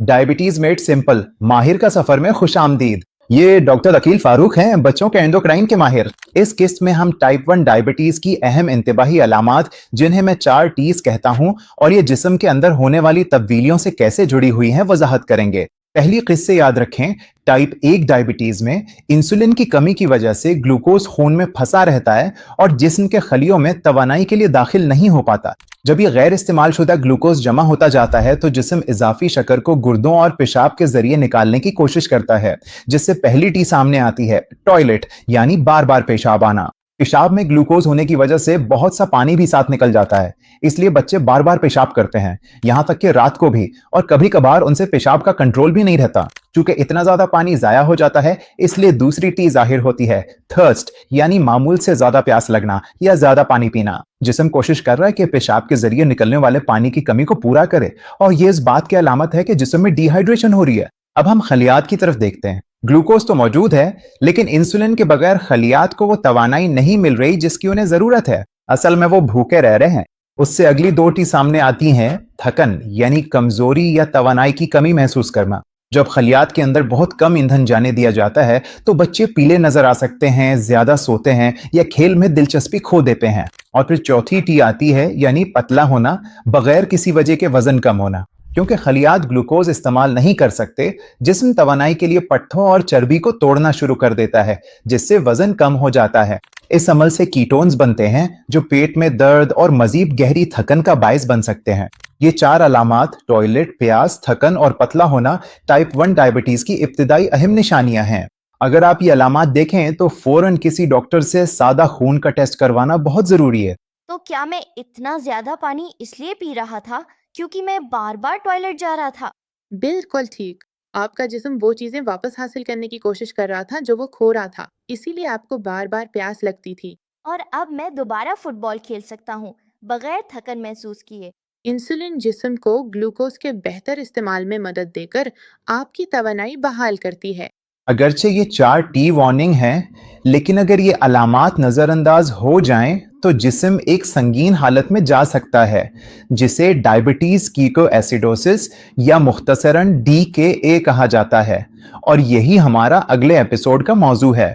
Diabetes made simple माहिर का सफर में खुश आमदीद। ये डॉक्टर अकील फारूक हैं, बच्चों के एंडोक्राइन के माहिर। इस किस्त में हम टाइप 1 डायबिटीज की अहम इंतबाही अलामात, जिन्हें मैं 4 टीज कहता हूं, और ये जिस्म के अंदर होने वाली तब्दीलियों से कैसे जुड़ी हुई हैं, वजाहत करेंगे। पहली किस्से याद रखें। टाइप 1 डायबिटीज में इंसुलिन की कमी की वजह से ग्लूकोज खून में फंसा रहता है और जिस्म के खलियों में तवानाई के लिए दाखिल नहीं हो पाता। जब ये गैर इस्तेमाल शुदा ग्लूकोज जमा होता जाता है तो जिस्म इजाफी शक्कर को गुर्दों और पेशाब के जरिए निकालने की कोशिश करता है, जिससे पहली टी सामने आती है, टॉयलेट, यानी बार बार पेशाब आना। पेशाब में ग्लूकोज होने की वजह से बहुत सा पानी भी साथ निकल जाता है, इसलिए बच्चे बार बार पेशाब करते हैं, यहाँ तक कि रात को भी, और कभी कभार उनसे पेशाब का कंट्रोल भी नहीं रहता। चूंकि इतना ज्यादा पानी जाया हो जाता है, इसलिए दूसरी टी जाहिर होती है, थर्स्ट, यानी मामूल से ज्यादा प्यास लगना या ज्यादा पानी पीना। जिस्म कोशिश कर रहा है कि पेशाब के जरिए निकलने वाले पानी की कमी को पूरा करे, और ये इस बात की अलामत है कि जिस्म में डिहाइड्रेशन हो रही है। अब हम खलियात की तरफ देखते हैं। ग्लूकोज तो मौजूद है, लेकिन इंसुलिन के बगैर खलियात को वो तवानाई नहीं मिल रही जिसकी उन्हें जरूरत है। असल में वो भूखे रह रहे हैं। उससे अगली 2 टी सामने आती हैं, थकन, यानी कमजोरी या तवानाई की कमी महसूस करना। जब खलियात के अंदर बहुत कम ईंधन जाने दिया जाता है तो बच्चे पीले नजर आ सकते हैं, ज्यादा सोते हैं या खेल में दिलचस्पी खो देते हैं। और फिर चौथी टी आती है, यानी पतला होना, बगैर किसी वजह के वजन कम होना। क्योंकि खलियात ग्लूकोज इस्तेमाल नहीं कर सकते, जिस्म तवानाई के लिए पट्ठों और चर्बी को तोड़ना शुरू कर देता है, जिससे वजन कम हो जाता है। इस अमल से कीटोन्स बनते हैं, जो पेट में दर्द और मजीद गहरी थकन का बायस बन सकते हैं। ये 4 अलामात, टॉयलेट, प्यास, थकन और पतला होना, टाइप 1 डायबिटीज की इब्तिदाई अहम निशानियां हैं। अगर आप ये अलामात देखें तो फौरन किसी डॉक्टर से सादा खून का टेस्ट करवाना बहुत जरूरी है। तो क्या मैं इतना ज्यादा पानी इसलिए पी रहा था क्योंकि मैं बार बार टॉयलेट जा रहा था? बिल्कुल ठीक। आपका जिस्म वो चीजें वापस हासिल करने की कोशिश कर रहा था जो वो खो रहा था, इसीलिए आपको बार बार प्यास लगती थी। और अब मैं दोबारा फुटबॉल खेल सकता हूँ बगैर थकन महसूस किए। इंसुलिन जिस्म को ग्लूकोज के बेहतर इस्तेमाल में मदद देकर आपकी तवानाई बहाल करती है। अगरचे ये 4 टी वार्निंग हैं, लेकिन अगर ये अलामात नज़रअंदाज हो जाएं तो जिस्म एक संगीन हालत में जा सकता है, जिसे डायबिटीज कीटोएसिडोसिस या मुख्तसरन DKA कहा जाता है। और यही हमारा अगले एपिसोड का मौजू है।